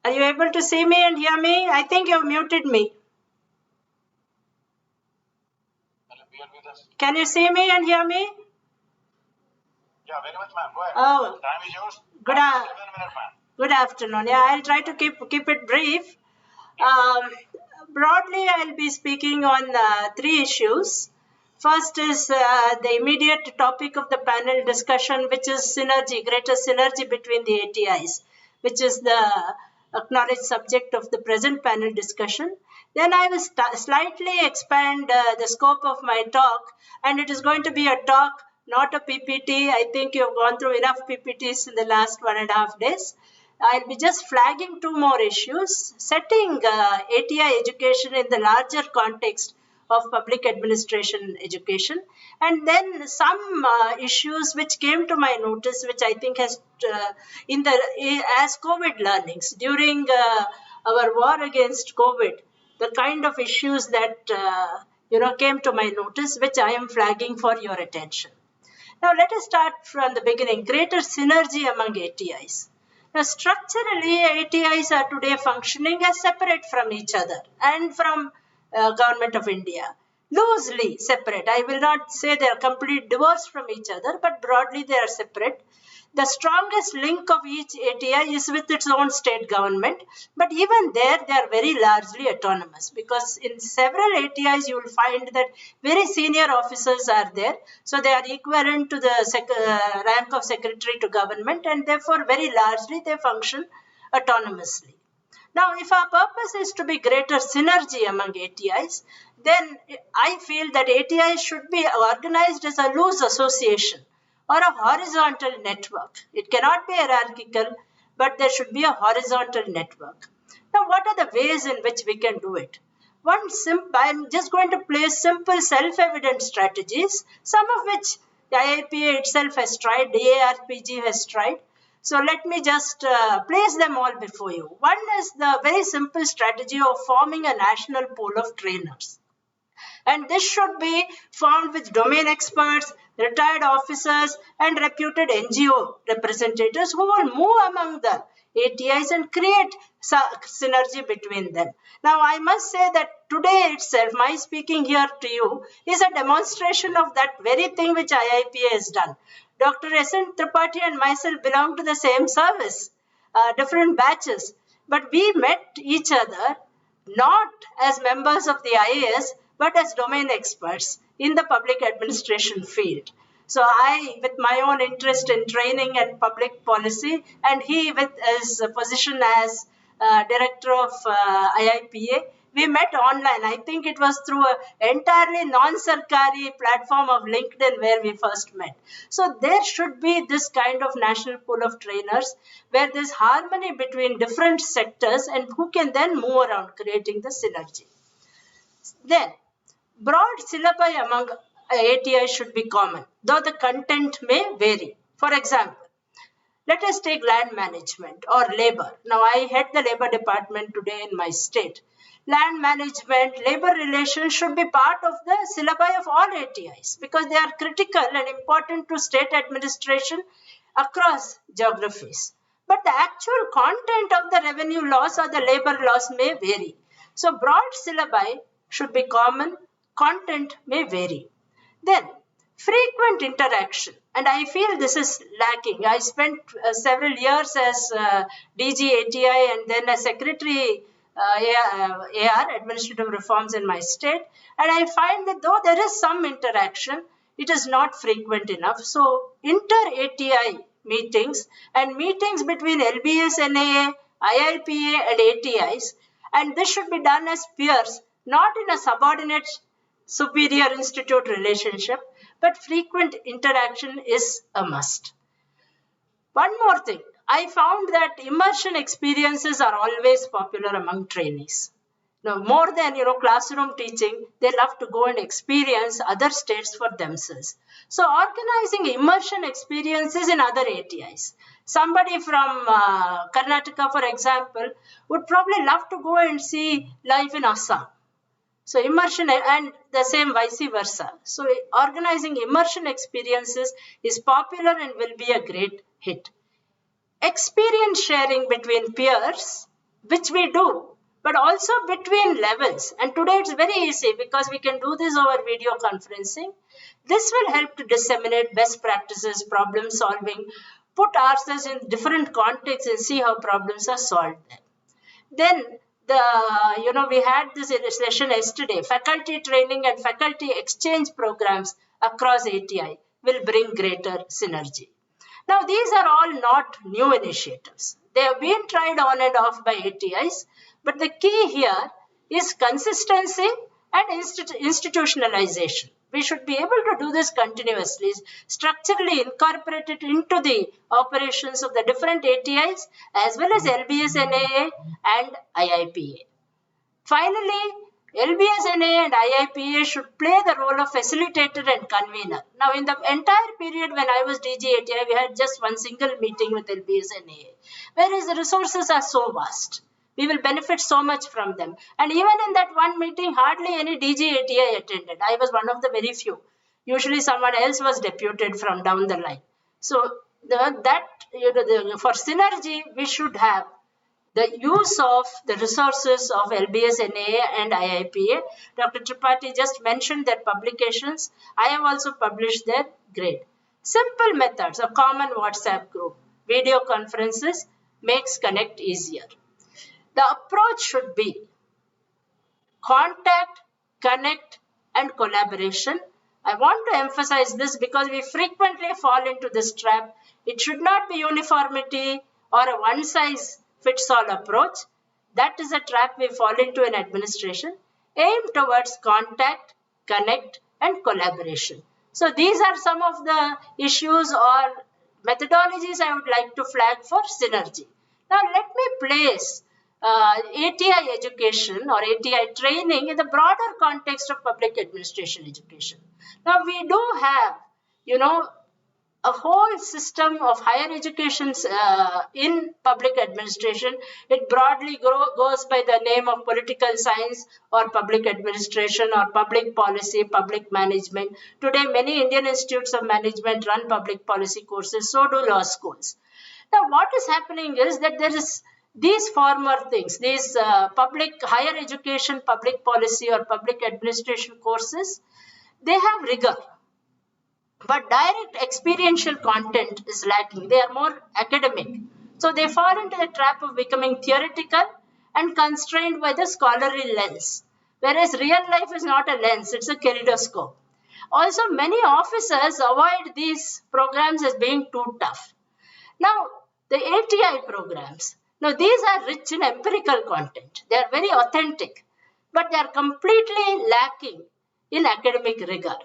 Are you able to see me and hear me? I think you've muted me. Can you see me and hear me? Yeah, very much, ma'am. Go ahead. Oh, Time is yours. good, 7 minutes, ma'am. good afternoon. Yeah, I'll try to keep it brief. Broadly, I'll be speaking on three issues. First is the immediate topic of the panel discussion, which is synergy, greater synergy between the ATIs, which is the acknowledged subject of the present panel discussion. Then I will slightly expand the scope of my talk, and it is going to be a talk, not a PPT. I think you've gone through enough PPTs in the last 1.5 days. I'll be just flagging two more issues, setting ATI education in the larger context of public administration education, and then some issues which came to my notice, which I think has as COVID learnings during our war against COVID, the kind of issues that came to my notice, which I am flagging for your attention. Now let us start from the beginning. Greater synergy among ATIs. Now, structurally, ATIs are today functioning as separate from each other and from Government of India. Loosely separate. I will not say they are completely divorced from each other, but broadly they are separate. The strongest link of each ATI is with its own state government, but even there they are very largely autonomous, because in several ATIs you will find that very senior officers are there, so they are equivalent to the rank of secretary to government, and therefore very largely they function autonomously. Now, if our purpose is to be greater synergy among ATIs, then I feel that ATIs should be organized as a loose association or a horizontal network. It cannot be hierarchical, but there should be a horizontal network. Now, what are the ways in which we can do it? I'm just going to place simple self-evident strategies, some of which the IIPA itself has tried, the ARPG has tried. So let me just place them all before you. One is the very simple strategy of forming a national pool of trainers. And this should be formed with domain experts, retired officers, and reputed NGO representatives who will move among the ATIs and create synergy between them. Now, I must say that today itself, my speaking here to you is a demonstration of that very thing which IIPA has done. Dr. S.N. Tripathi and myself belong to the same service, different batches, but we met each other not as members of the IAS, but as domain experts in the public administration field. So I, with my own interest in training and public policy, and he with his position as director of IIPA, we met online. I think it was through an entirely non-sarkari platform of LinkedIn where we first met. So there should be this kind of national pool of trainers where there's harmony between different sectors and who can then move around creating the synergy. Then, broad syllabi among ATI should be common, though the content may vary. For example, let us take land management or labor. Now, I head the labor department today in my state. Land management, labor relations should be part of the syllabi of all ATIs because they are critical and important to state administration across geographies. But the actual content of the revenue laws or the labor laws may vary. So, broad syllabi should be common, content may vary. Then, frequent interaction, and I feel this is lacking. I spent several years as DG ATI and then as Secretary AR, Administrative Reforms in my state, and I find that though there is some interaction, it is not frequent enough. So, inter-ATI meetings and meetings between LBS, NAA, IIPA and ATIs, and this should be done as peers, not in a subordinate superior institute relationship, but frequent interaction is a must. One more thing, I found that immersion experiences are always popular among trainees. Now, more than classroom teaching, they love to go and experience other states for themselves. So, organizing immersion experiences in other ATIs. Somebody from Karnataka, for example, would probably love to go and see life in Assam. So immersion and the same vice versa. So organizing immersion experiences is popular and will be a great hit. Experience sharing between peers which we do, but also between levels. And today it's very easy because we can do this over video conferencing. This will help to disseminate best practices, problem solving, put ourselves in different contexts and see how problems are solved there. Then we had this session yesterday, faculty training and faculty exchange programs across ATI will bring greater synergy. Now, these are all not new initiatives. They have been tried on and off by ATIs, but the key here is consistency and institutionalization. We should be able to do this continuously, structurally incorporate it into the operations of the different ATIs as well as LBS NAA and IIPA. Finally, LBS NAA and IIPA should play the role of facilitator and convener. Now, in the entire period when I was DG ATI, we had just one single meeting with LBS NAA, whereas the resources are so vast. We will benefit so much from them. And even in that one meeting, hardly any DG ATI attended. I was one of the very few. Usually someone else was deputed from down the line. So for synergy, we should have the use of the resources of LBS NAA and IIPA. Dr. Tripathi just mentioned their publications. I have also published their grade. Simple methods, a common WhatsApp group, video conferences makes connect easier. The approach should be contact, connect, and collaboration. I want to emphasize this because we frequently fall into this trap. It should not be uniformity or a one-size-fits-all approach. That is a trap we fall into in administration. Aim towards contact, connect, and collaboration. So these are some of the issues or methodologies I would like to flag for synergy. Now let me place ATI education or ATI training in the broader context of public administration education. Now we do have, a whole system of higher education in public administration. It broadly goes by the name of political science or public administration or public policy, public management. Today, many Indian institutes of management run public policy courses, so do law schools. Now, what is happening is that there is these former things, these public higher education, public policy or public administration courses, they have rigor. But direct experiential content is lacking. They are more academic. So they fall into the trap of becoming theoretical and constrained by the scholarly lens. Whereas real life is not a lens, it's a kaleidoscope. Also, many officers avoid these programs as being too tough. Now, the ATI programs, now these are rich in empirical content. They are very authentic, but they are completely lacking in academic rigor.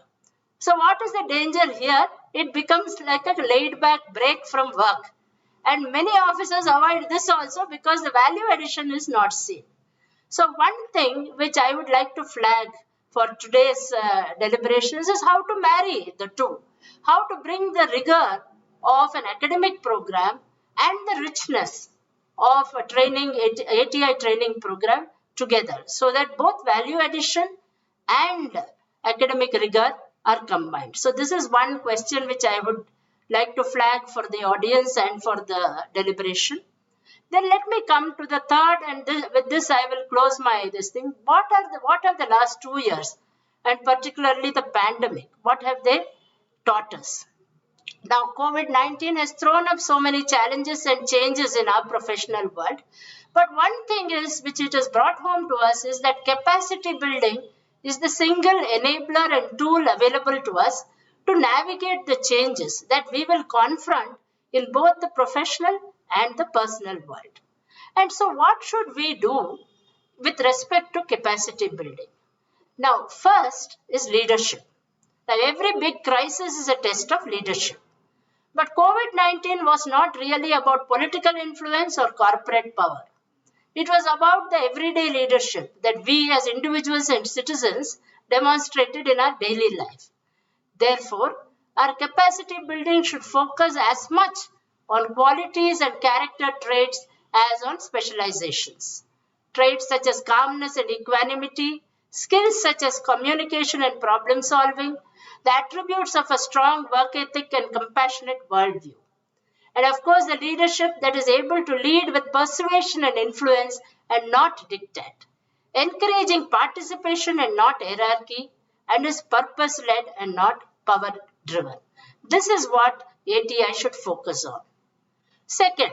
So what is the danger here? It becomes like a laid-back break from work. And many officers avoid this also because the value addition is not seen. So one thing which I would like to flag for today's deliberations is how to marry the two. How to bring the rigor of an academic program and the richness of a ATI training program together so that both value addition and academic rigor are combined. So this is one question which I would like to flag for the audience and for the deliberation. Then let me come to the third, and with this I will close this thing. What are the last 2 years, and particularly the pandemic, what have they taught us? Now, COVID-19 has thrown up so many challenges and changes in our professional world. But one thing which it has brought home to us is that capacity building is the single enabler and tool available to us to navigate the changes that we will confront in both the professional and the personal world. And so what should we do with respect to capacity building? Now, first is leadership. Now, every big crisis is a test of leadership. But COVID-19 was not really about political influence or corporate power. It was about the everyday leadership that we as individuals and citizens demonstrated in our daily life. Therefore, our capacity building should focus as much on qualities and character traits as on specializations. Traits such as calmness and equanimity, skills such as communication and problem solving, the attributes of a strong work ethic and compassionate worldview. And of course, the leadership that is able to lead with persuasion and influence and not dictate, encouraging participation and not hierarchy, and is purpose led and not power driven. This is what ATI should focus on. Second,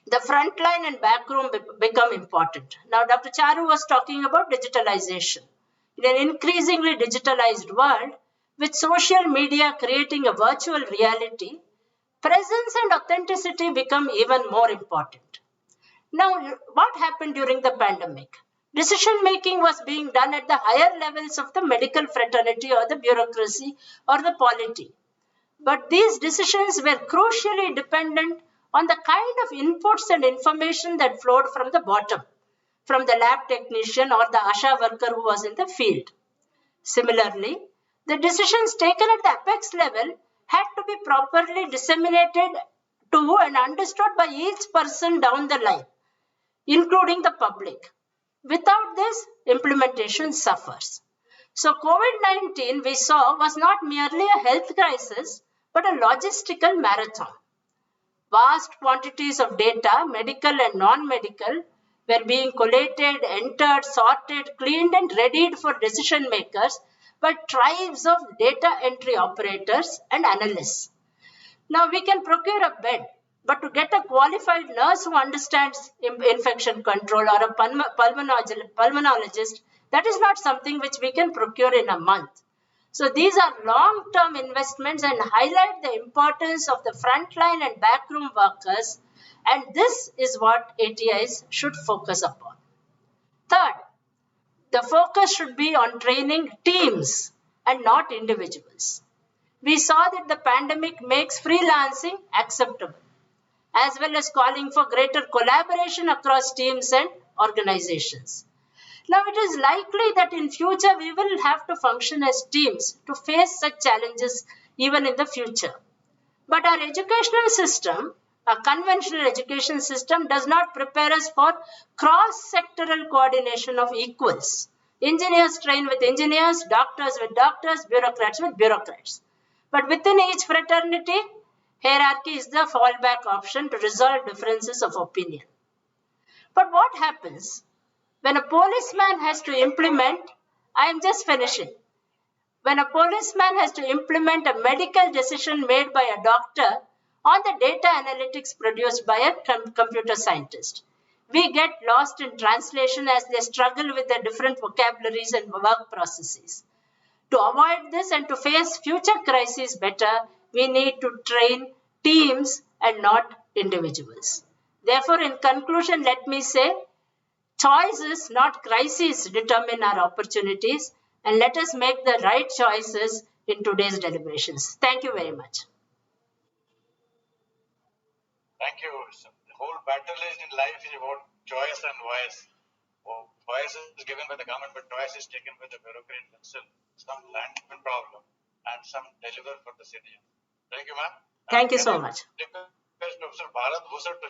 the frontline and backroom become important. Now, Dr. Charu was talking about digitalization. In an increasingly digitalized world, with social media creating a virtual reality, presence and authenticity become even more important. Now, what happened during the pandemic? Decision making was being done at the higher levels of the medical fraternity or the bureaucracy or the polity. But these decisions were crucially dependent on the kind of inputs and information that flowed from the bottom, from the lab technician or the ASHA worker who was in the field. Similarly, the decisions taken at the apex level had to be properly disseminated to and understood by each person down the line, including the public. Without this, implementation suffers. So COVID-19 we saw was not merely a health crisis, but a logistical marathon. Vast quantities of data, medical and non-medical, were being collated, entered, sorted, cleaned and readied for decision makers by tribes of data entry operators and analysts. Now we can procure a bed, but to get a qualified nurse who understands infection control or a pulmonologist, that is not something which we can procure in a month. So these are long-term investments and highlight the importance of the frontline and backroom workers, and this is what ATIs should focus upon. Third, the focus should be on training teams and not individuals. We saw that the pandemic makes freelancing acceptable, as well as calling for greater collaboration across teams and organizations. Now, it is likely that in future we will have to function as teams to face such challenges even in the future. But our educational system, our conventional education system, does not prepare us for cross-sectoral coordination of equals. Engineers train with engineers, doctors with doctors, bureaucrats with bureaucrats. But within each fraternity, hierarchy is the fallback option to resolve differences of opinion. But what happens when a policeman has to implement, I am just finishing, when a policeman has to implement a medical decision made by a doctor on the data analytics produced by a computer scientist, we get lost in translation as they struggle with the different vocabularies and work processes. To avoid this and to face future crises better, we need to train teams and not individuals. Therefore, in conclusion, let me say, choices, not crises, determine our opportunities, and let us make the right choices in today's deliberations. Thank you very much. Thank you. So the whole battle is in life is about choice and voice. Voice is given by the government, but choice is taken by the bureaucrat themselves. Some landman problem and some deliver for the citizen. Thank you, ma'am. Thank you so much. Request Professor Bharat Bhusar to